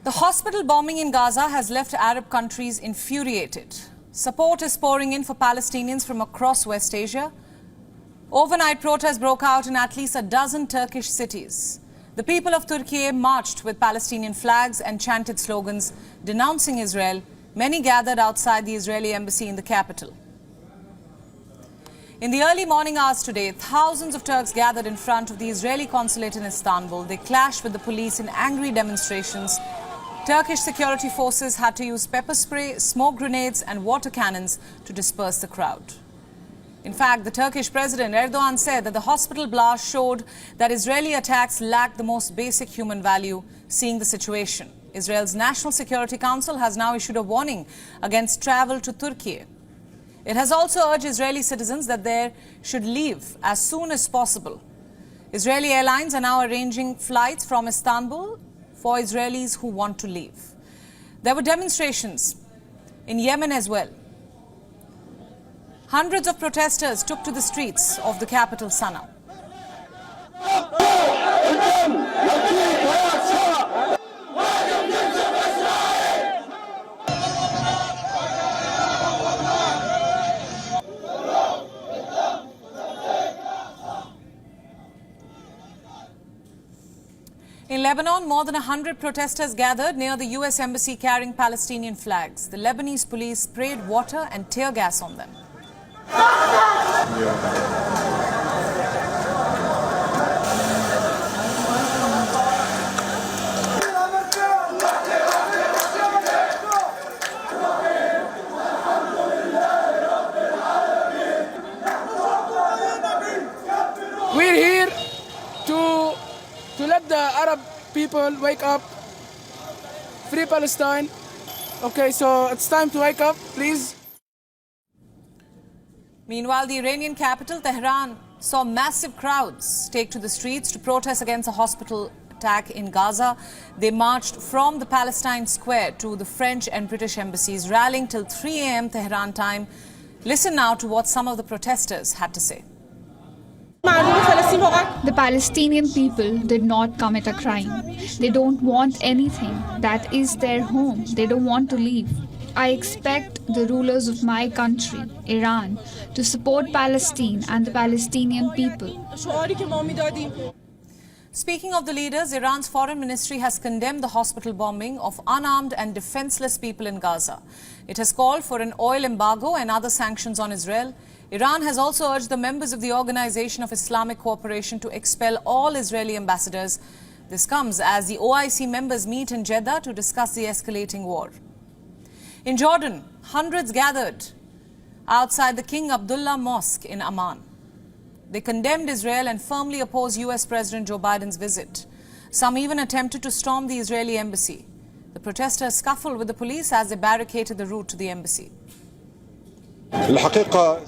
The hospital bombing in Gaza has left Arab countries infuriated. Support is pouring in for Palestinians from across West Asia. Overnight protests broke out in at least a dozen Turkish cities. The people of Turkey marched with Palestinian flags and chanted slogans denouncing Israel. Many gathered outside the Israeli embassy in the capital. In the early morning hours today, thousands of Turks gathered in front of the Israeli consulate in Istanbul. They clashed with the police in angry demonstrations. Turkish security forces had to use pepper spray, smoke grenades and water cannons to disperse the crowd. In fact, the Turkish President Erdogan said that the hospital blast showed that Israeli attacks lacked the most basic human value. Seeing the situation, Israel's National Security Council has now issued a warning against travel to Turkey. It has also urged Israeli citizens that they should leave as soon as possible. Israeli airlines are now arranging flights from Istanbul for Israelis who want to leave. There were demonstrations in Yemen as well. Hundreds of protesters took to the streets of the capital, Sana'a. In Lebanon, more than 100 protesters gathered near the US embassy carrying Palestinian flags. The Lebanese police sprayed water and tear gas on them. We're here to let the Arab people wake up. Free Palestine. Okay, so it's time to wake up, please. Meanwhile, the Iranian capital, Tehran, saw massive crowds take to the streets to protest against a hospital attack in Gaza. They marched from the Palestine Square to the French and British embassies, rallying till 3 a.m. Tehran time. Listen now to what some of the protesters had to say. The Palestinian people did not commit a crime. They don't want anything. That is their home. They don't want to leave. I expect the rulers of my country, Iran, to support Palestine and the Palestinian people. Speaking of the leaders, Iran's foreign ministry has condemned the hospital bombing of unarmed and defenseless people in Gaza. It has called for an oil embargo and other sanctions on Israel. Iran has also urged the members of the Organization of Islamic Cooperation to expel all Israeli ambassadors. This comes as the OIC members meet in Jeddah to discuss the escalating war. In Jordan, hundreds gathered outside the King Abdullah Mosque in Amman. They condemned Israel and firmly opposed US President Joe Biden's visit. Some even attempted to storm the Israeli embassy. The protesters scuffled with the police as they barricaded the route to the embassy.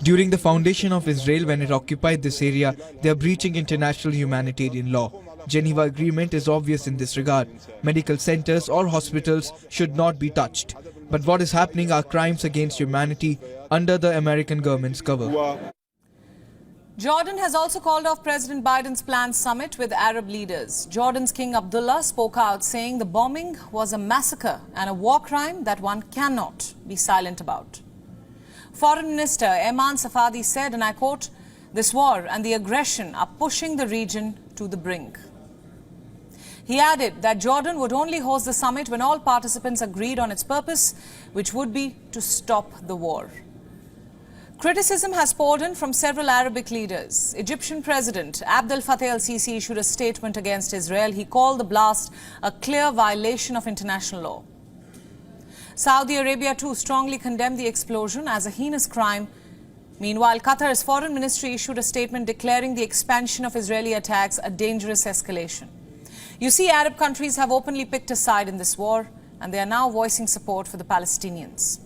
During the foundation of Israel, when it occupied this area, they are breaching international humanitarian law. Geneva Agreement is obvious in this regard. Medical centers or hospitals should not be touched. But what is happening are crimes against humanity under the American government's cover. Jordan has also called off President Biden's planned summit with Arab leaders. Jordan's King Abdullah spoke out, saying the bombing was a massacre and a war crime that one cannot be silent about. Foreign Minister Ayman Safadi said, and I quote, "This war and the aggression are pushing the region to the brink." He added that Jordan would only host the summit when all participants agreed on its purpose, which would be to stop the war. Criticism has poured in from several Arabic leaders. Egyptian President Abdel Fattah el-Sisi issued a statement against Israel. He called the blast a clear violation of international law. Saudi Arabia too strongly condemned the explosion as a heinous crime. Meanwhile, Qatar's foreign ministry issued a statement declaring the expansion of Israeli attacks a dangerous escalation. You see, Arab countries have openly picked a side in this war, and they are now voicing support for the Palestinians.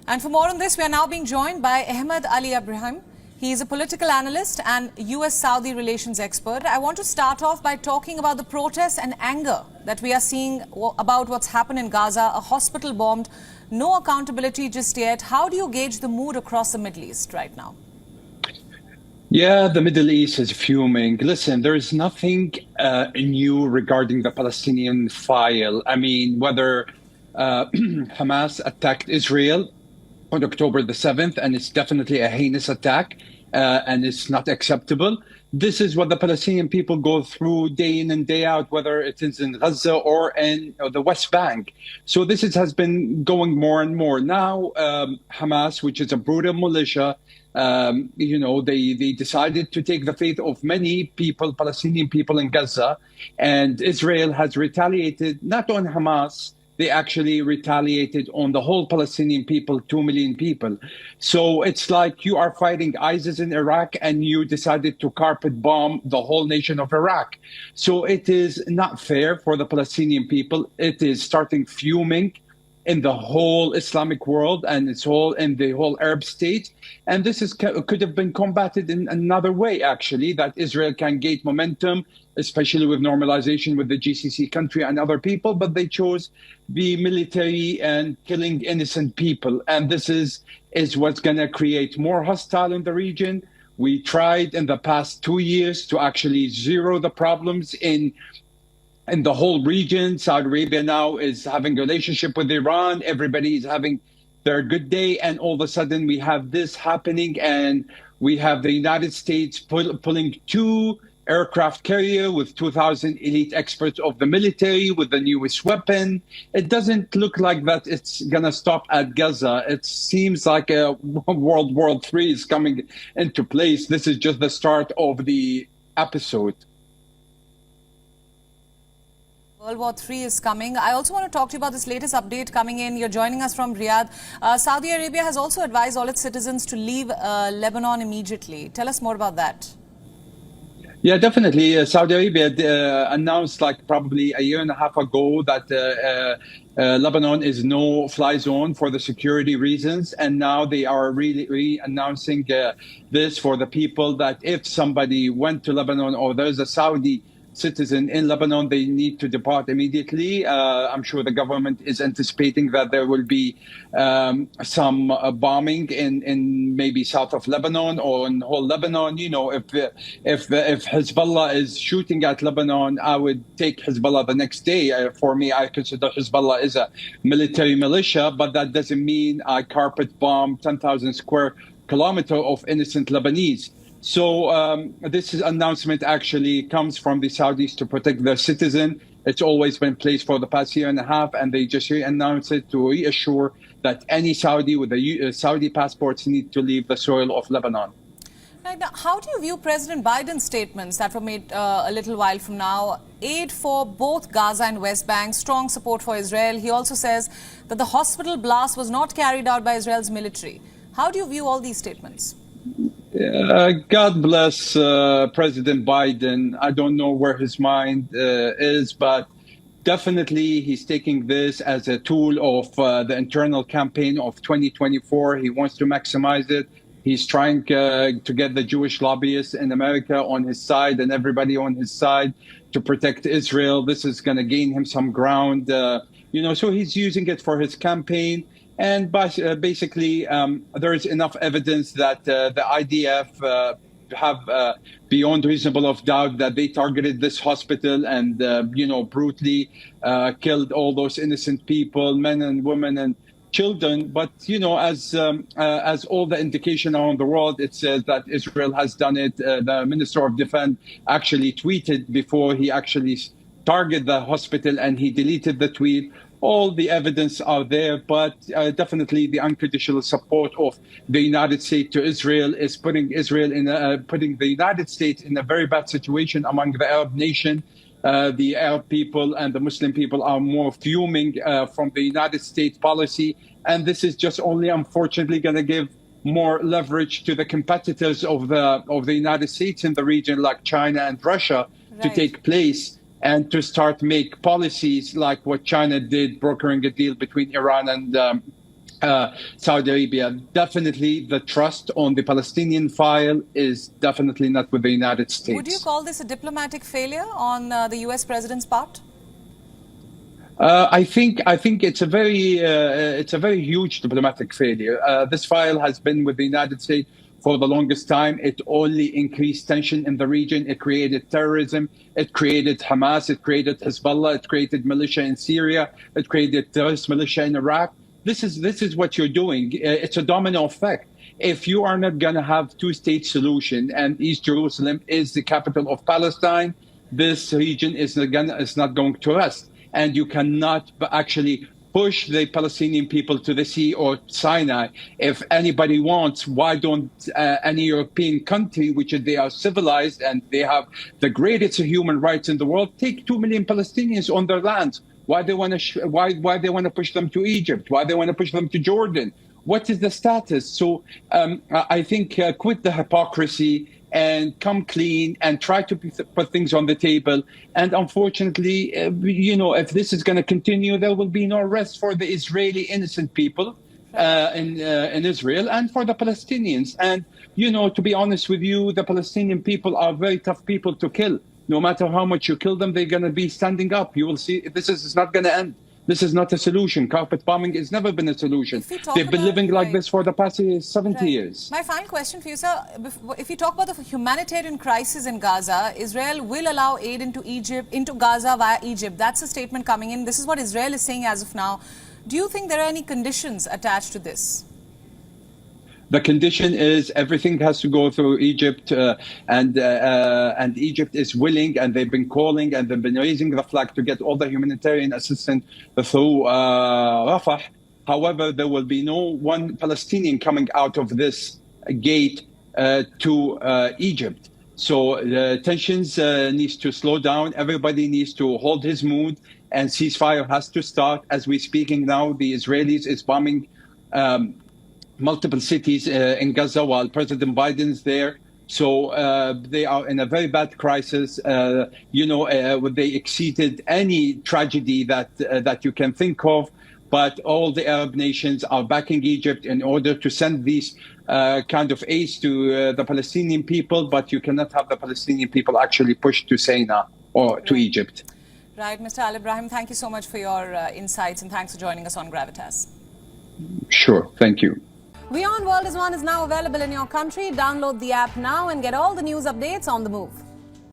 And for more on this, we are now being joined by Ahmed Ali Ibrahim. He is a political analyst and US-Saudi relations expert. I want to start off by talking about the protests and anger that we are seeing about what's happened in Gaza, a hospital bombed, no accountability just yet. How do you gauge the mood across the Middle East right now? Yeah, the Middle East is fuming. Listen, there is nothing new regarding the Palestinian file. I mean, whether Hamas attacked Israel on October the 7th, and it's definitely a heinous attack, and it's not acceptable. This is what the Palestinian people go through day in and day out, whether it is in Gaza or in the West Bank. So has been going more and more. Now, Hamas, which is a brutal militia, they decided to take the faith of many people, Palestinian people in Gaza, and Israel has retaliated not on Hamas. They actually retaliated on the whole Palestinian people, 2 million people. So it's like you are fighting ISIS in Iraq and you decided to carpet bomb the whole nation of Iraq. So it is not fair for the Palestinian people. It is starting fuming in the whole Islamic world and in the whole Arab state. And could have been combated in another way, actually, that Israel can gain momentum, especially with normalization with the GCC country and other people, but they chose the military and killing innocent people. And this is what's going to create more hostile in the region. We tried in the past 2 years to actually zero the problems in the whole region. Saudi Arabia now is having a relationship with Iran. Everybody is having their good day. And all of a sudden we have this happening, and we have the United States pulling 2 aircraft carrier with 2,000 elite experts of the military with the newest weapon. It doesn't look like that it's going to stop at Gaza. It seems like a World War III is coming into place. This is just the start of the episode. World War III is coming. I also want to talk to you about this latest update coming in. You're joining us from Riyadh. Saudi Arabia has also advised all its citizens to leave Lebanon immediately. Tell us more about that. Yeah, definitely. Saudi Arabia announced probably a year and a half ago that Lebanon is no-fly zone for the security reasons. And now they are really announcing this for the people, that if somebody went to Lebanon or there's a Saudi citizen in Lebanon, they need to depart immediately. I'm sure the government is anticipating that there will be some bombing in maybe south of Lebanon or in whole Lebanon. You know, if Hezbollah is shooting at Lebanon, I would take Hezbollah the next day. For me, I consider Hezbollah is a military militia, but that doesn't mean I carpet bomb 10,000 square kilometers of innocent Lebanese. So this announcement actually comes from the Saudis to protect their citizen. It's always been in place for the past year and a half, and they just announced it to reassure that any Saudi with a Saudi passports need to leave the soil of Lebanon. Right, now, how do you view President Biden's statements that were made a little while from now? Aid for both Gaza and West Bank, strong support for Israel. He also says that the hospital blast was not carried out by Israel's military. How do you view all these statements? God bless President Biden. I don't know where his mind is, but definitely he's taking this as a tool of the internal campaign of 2024. He wants to maximize it. He's trying to get the Jewish lobbyists in America on his side and everybody on his side to protect Israel. This is going to gain him some ground, so he's using it for his campaign. And basically, there is enough evidence that the IDF have beyond reasonable of doubt that they targeted this hospital and, brutally killed all those innocent people, men and women and children. But, as all the indication around the world, it says that Israel has done it. The Minister of Defense actually tweeted before he actually targeted the hospital, and he deleted the tweet. All the evidence are there, but definitely the unconditional support of the United States to Israel is putting the United States in a very bad situation among the Arab nation. The Arab people and the Muslim people are more fuming from the United States policy, and this is just only unfortunately going to give more leverage to the competitors of the United States in the region, like China and Russia, to take place. And to start make policies like what China did, brokering a deal between Iran and Saudi Arabia. Definitely the trust on the Palestinian file is definitely not with the United States. Would you call this a diplomatic failure on the US president's part? I think it's a very huge diplomatic failure. This file has been with the United States for the longest time. It only increased tension in the region. It created terrorism. It created Hamas. It created Hezbollah. It created militia in Syria. It created terrorist militia in Iraq. This is what you're doing. It's a domino effect. If you are not going to have two-state solution and East Jerusalem is the capital of Palestine, this region is not going to rest. And you cannot actually push the Palestinian people to the sea or Sinai. If anybody wants, why don't any European country, which they are civilized and they have the greatest human rights in the world, take 2 million Palestinians on their lands? Why they want to push them to Egypt? Why they want to push them to Jordan? What is the status? So I think quit the hypocrisy and come clean and try to put things on the table. And unfortunately, if this is going to continue, there will be no rest for the Israeli innocent people in Israel and for the Palestinians. And, to be honest with you, the Palestinian people are very tough people to kill. No matter how much you kill them, they're going to be standing up. You will see this is not going to end. This is not a solution. Carpet bombing has never been a solution. They've been living like this for the past 70 years. My final question for you, sir. If you talk about the humanitarian crisis in Gaza, Israel will allow aid into Gaza via Egypt. That's a statement coming in. This is what Israel is saying as of now. Do you think there are any conditions attached to this? The condition is everything has to go through Egypt, and Egypt is willing, and they've been calling and they've been raising the flag to get all the humanitarian assistance through Rafah. However, there will be no one Palestinian coming out of this gate to Egypt. So the tensions needs to slow down. Everybody needs to hold his mood, and ceasefire has to start. As we're speaking now, the Israelis is bombing multiple cities in Gaza while President Biden's there. So they are in a very bad crisis. They exceeded any tragedy that you can think of. But all the Arab nations are backing Egypt in order to send these kind of aids to the Palestinian people. But you cannot have the Palestinian people actually pushed to Sinai or to Egypt. Right, Mr. Al-Ibrahim, thank you so much for your insights, and thanks for joining us on Gravitas. Sure, thank you. WION World is One is now available in your country. Download the app now and get all the news updates on the move.